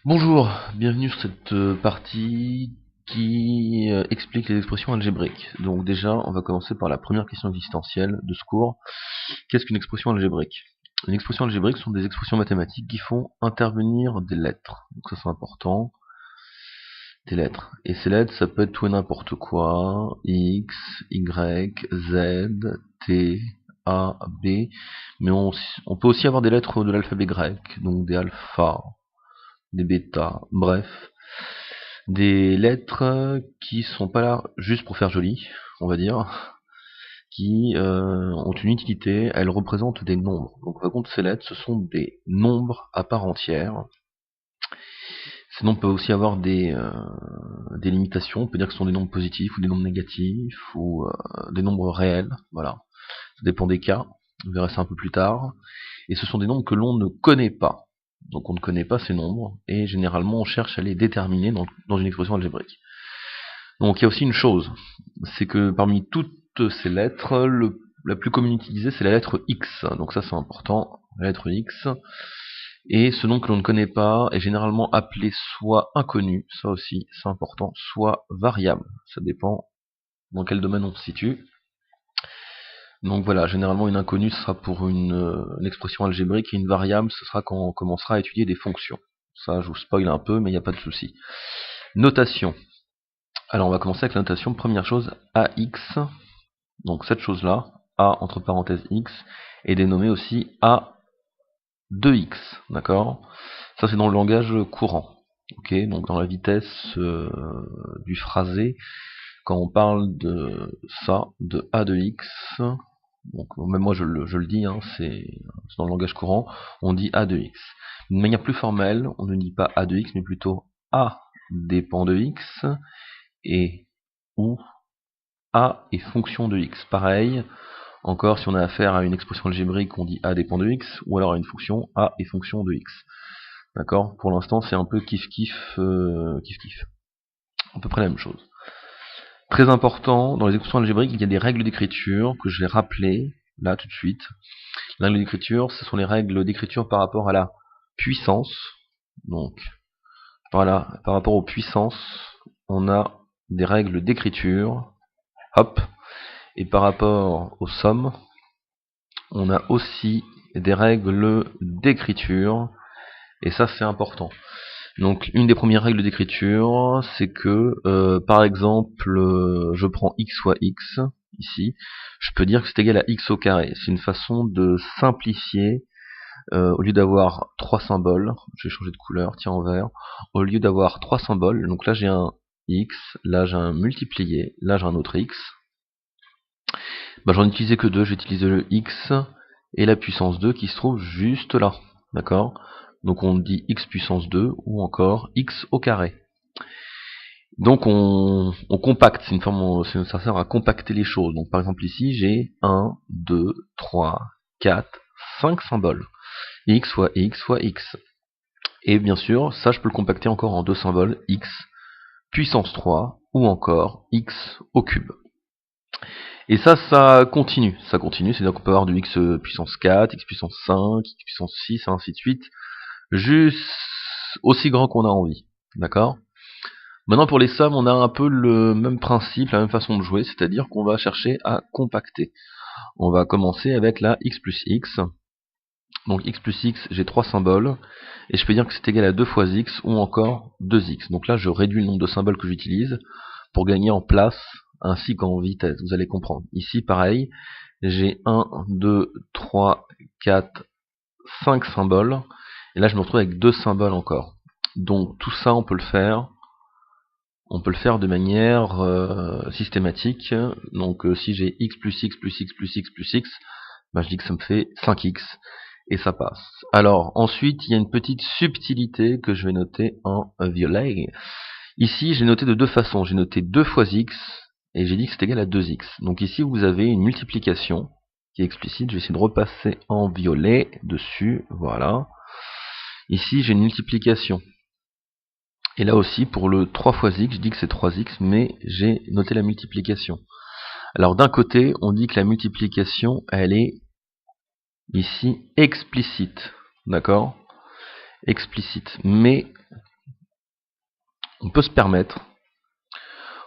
Bonjour, bienvenue sur cette partie qui explique les expressions algébriques. Donc déjà, on va commencer par la première question existentielle de ce cours. Qu'est-ce qu'une expression algébrique? Les expressions algébriques sont des expressions mathématiques qui font intervenir des lettres. Donc ça c'est important, des lettres. Et ces lettres, ça peut être tout et n'importe quoi, X, Y, Z, T, A, B, mais on peut aussi avoir des lettres de l'alphabet grec, donc des alphas, des bêtas, bref, des lettres qui sont pas là juste pour faire joli, on va dire, qui ont une utilité, elles représentent des nombres. Donc par contre ces lettres, ce sont des nombres à part entière. Ces nombres peuvent aussi avoir des limitations, on peut dire que ce sont des nombres positifs ou des nombres négatifs ou des nombres réels, voilà. Ça dépend des cas, on verra ça un peu plus tard. Et ce sont des nombres que l'on ne connaît pas. Donc on ne connaît pas ces nombres, et généralement on cherche à les déterminer dans une expression algébrique. Donc il y a aussi une chose, c'est que parmi toutes ces lettres, la plus commune utilisée c'est la lettre X. Donc ça c'est important, la lettre X. Et ce nom que l'on ne connaît pas est généralement appelé soit inconnu, ça aussi c'est important, soit variable. Ça dépend dans quel domaine on se situe. Donc voilà, généralement une inconnue ce sera pour une expression algébrique, et une variable ce sera quand on commencera à étudier des fonctions. Ça je vous spoil un peu, mais il n'y a pas de souci. Notation. Alors on va commencer avec la notation. Première chose, AX. Donc cette chose-là, A entre parenthèses X, est dénommée aussi A2X. D'accord? Ça c'est dans le langage courant. Ok, donc dans la vitesse du phrasé, quand on parle de ça, de A2X, donc même moi je le dis, hein, c'est dans le langage courant, on dit A2X. D'une manière plus formelle, on ne dit pas A2X, mais plutôt A dépend de X, et ou A est fonction de X. Pareil, encore si on a affaire à une expression algébrique, on dit A dépend de X, ou alors à une fonction A est fonction de X. D'accord? Pour l'instant c'est un peu kiff-kiff, kiff-kiff. À peu près la même chose. Très important, dans les expressions algébriques, il y a des règles d'écriture que je vais rappeler là tout de suite. Les règles d'écriture, ce sont les règles d'écriture par rapport à la puissance. Donc, voilà, par rapport aux puissances, on a des règles d'écriture. Hop. Et par rapport aux sommes, on a aussi des règles d'écriture. Et ça, c'est important. Donc, une des premières règles d'écriture, c'est que, par exemple, je prends x fois x, ici, je peux dire que c'est égal à x au carré. C'est une façon de simplifier. Au lieu d'avoir trois symboles, je vais changer de couleur, tiens en vert, au lieu d'avoir trois symboles, donc là j'ai un x, là j'ai un multiplié, là j'ai un autre x, bah, j'en utilisais que deux, j'ai utilisé le x et la puissance 2 qui se trouve juste là, d'accord? Donc on dit x puissance 2 ou encore x au carré. Donc on compacte, c'est une forme, ça sert à compacter les choses. Donc par exemple ici j'ai 1, 2, 3, 4, 5 symboles. X fois x fois x. Et bien sûr, ça je peux le compacter encore en deux symboles, x puissance 3 ou encore x au cube. Et ça continue, c'est-à-dire qu'on peut avoir de x puissance 4, x puissance 5, x puissance 6, et ainsi de suite, juste aussi grand qu'on a envie. D'accord? Maintenant pour les sommes, on a un peu le même principe, la même façon de jouer, c'est-à-dire qu'on va chercher à compacter. On va commencer avec la x plus x. Donc x plus x, j'ai trois symboles, et je peux dire que c'est égal à 2 fois x ou encore 2x. Donc là, je réduis le nombre de symboles que j'utilise pour gagner en place ainsi qu'en vitesse, vous allez comprendre. Ici, pareil, j'ai 1, 2, 3, 4, 5 symboles, et là je me retrouve avec 2 symboles encore. Donc tout ça, on peut le faire de manière systématique. Donc si j'ai x plus x plus x plus x plus x, bah, je dis que ça me fait 5x, et ça passe. Alors ensuite il y a une petite subtilité que je vais noter en violet. Ici j'ai noté de deux façons, j'ai noté 2 fois x et j'ai dit que c'est égal à 2x. Donc ici vous avez une multiplication qui est explicite, je vais essayer de repasser en violet dessus, voilà. Ici j'ai une multiplication. Et là aussi pour le 3 fois x, je dis que c'est 3x, mais j'ai noté la multiplication. Alors d'un côté on dit que la multiplication elle est ici explicite, d'accord? Explicite. Mais On peut se permettre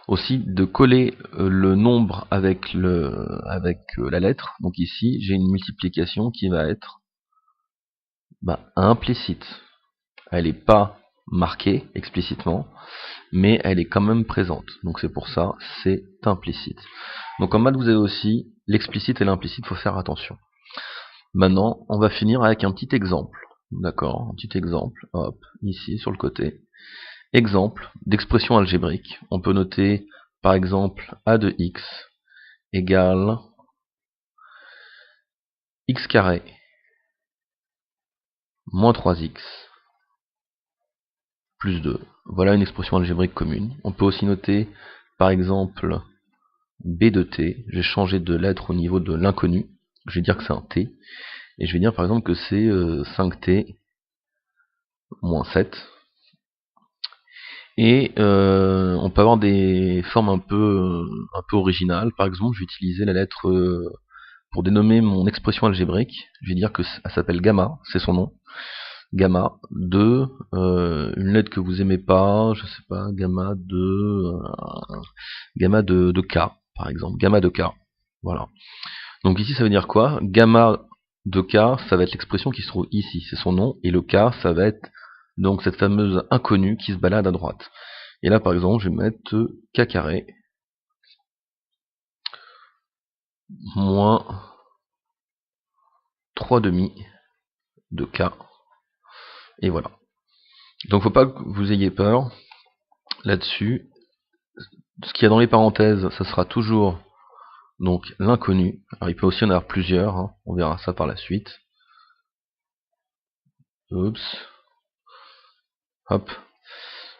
aussi de coller le nombre avec la lettre. Donc ici, j'ai une multiplication qui va être implicite. Elle n'est pas marquée explicitement, mais elle est quand même présente. Donc c'est pour ça, c'est implicite. Donc en maths, vous avez aussi l'explicite et l'implicite, il faut faire attention. Maintenant, on va finir avec un petit exemple. D'accord, un petit exemple, hop, ici sur le côté. Exemple d'expression algébrique. On peut noter par exemple a de x égale x carré moins 3x plus 2. Voilà une expression algébrique commune. On peut aussi noter par exemple b de t. J'ai changé de lettre au niveau de l'inconnu. Je vais dire que c'est un t. Et je vais dire par exemple que c'est 5t moins 7. Et on peut avoir des formes un peu originales. Par exemple, je vais utiliser la lettre pour dénommer mon expression algébrique. Je vais dire que ça s'appelle gamma, c'est son nom. Gamma de une lettre que vous aimez pas, je sais pas, gamma de k, par exemple, gamma de k. Voilà. Donc ici, ça veut dire quoi? Gamma de k, ça va être l'expression qui se trouve ici, c'est son nom, et le k, ça va être donc cette fameuse inconnue qui se balade à droite. Et là, par exemple, je vais mettre k carré moins 3 demi de k. Et voilà. Donc faut pas que vous ayez peur là-dessus. Ce qu'il y a dans les parenthèses, ça sera toujours donc l'inconnu. Alors il peut aussi en avoir plusieurs, hein. On verra ça par la suite. Oups. Hop.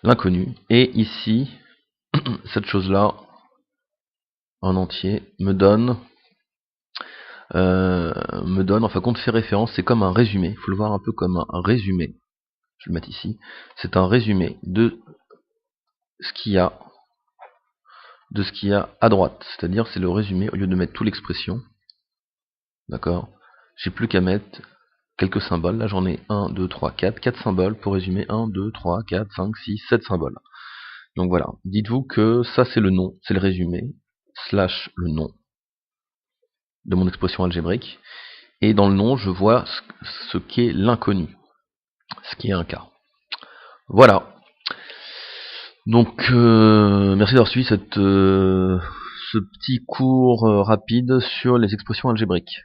L'inconnu. Et ici, cette chose-là, en entier, me donne, en fin de compte, fait référence, c'est comme un résumé. Il faut le voir un peu comme un résumé. Je vais le mettre ici. C'est un résumé de ce qu'il y a à droite. C'est-à-dire, c'est le résumé, au lieu de mettre toute l'expression. D'accord? J'ai plus qu'à mettre quelques symboles. Là, j'en ai 1, 2, 3, 4. 4 symboles pour résumer 1, 2, 3, 4, 5, 6, 7 symboles. Donc voilà. Dites-vous que ça, c'est le nom, c'est le résumé, slash le nom de mon expression algébrique. Et dans le nom, je vois ce qu'est l'inconnu, ce qui est un cas. Voilà. Donc, merci d'avoir suivi ce petit cours rapide sur les expressions algébriques.